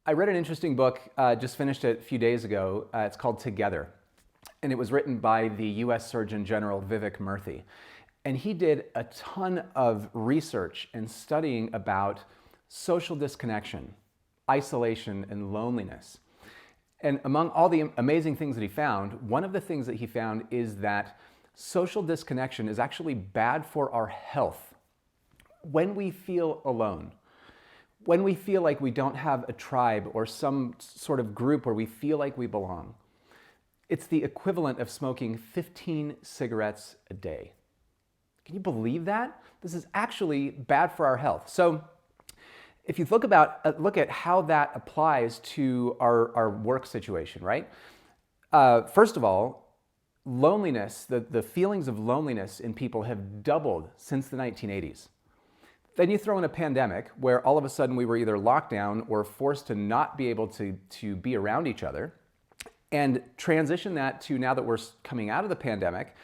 I read an interesting book, just finished it a few days ago. It's called Together, and it was written by the US Surgeon General Vivek Murthy. And he did a ton of research and studying about social disconnection, isolation, and loneliness. And among all the amazing things that he found, one of the things that he found is that social disconnection is actually bad for our health. When we feel alone, when we feel like we don't have a tribe or some sort of group where we feel like we belong, it's the equivalent of smoking 15 cigarettes a day. Can you believe that? This is actually bad for our health. So if you look at how that applies to our work situation, right? First of all, loneliness, the feelings of loneliness in people have doubled since the 1980s. Then you throw in a pandemic where all of a sudden we were either locked down or forced to not be able to be around each other, and transition that to now that we're coming out of the pandemic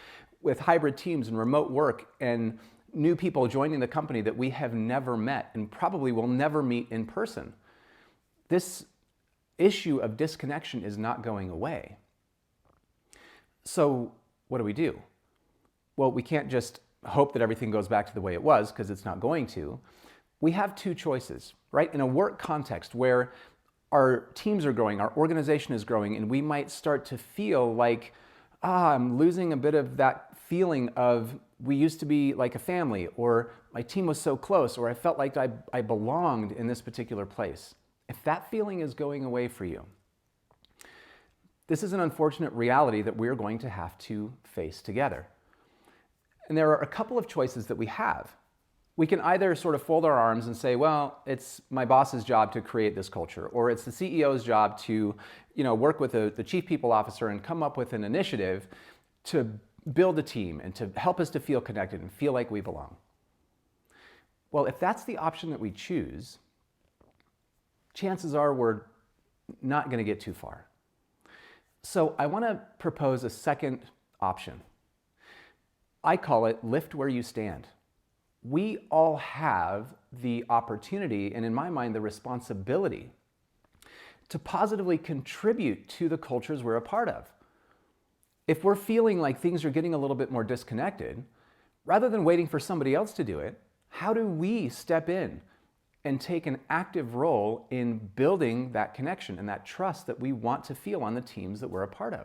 with hybrid teams and remote work and new people joining the company that we have never met and probably will never meet in person. This issue of disconnection is not going away. So what do? Well, we can't just hope that everything goes back to the way it was, because it's not going to. We have two choices, right? In a work context where our teams are growing, our organization is growing, and we might start to feel like, I'm losing a bit of that feeling of we used to be like a family, or my team was so close, or I felt like I belonged in this particular place. If that feeling is going away for you, this is an unfortunate reality that we're going to have to face together. And there are a couple of choices that we have. We can either sort of fold our arms and say, well, it's my boss's job to create this culture, or it's the CEO's job to, work with the chief people officer and come up with an initiative to build a team and to help us to feel connected and feel like we belong. Well, if that's the option that we choose, chances are we're not going to get too far. So I want to propose a second option. I call it lift where you stand. We all have the opportunity, and in my mind, the responsibility to positively contribute to the cultures we're a part of. If we're feeling like things are getting a little bit more disconnected, rather than waiting for somebody else to do it, how do we step in and take an active role in building that connection and that trust that we want to feel on the teams that we're a part of?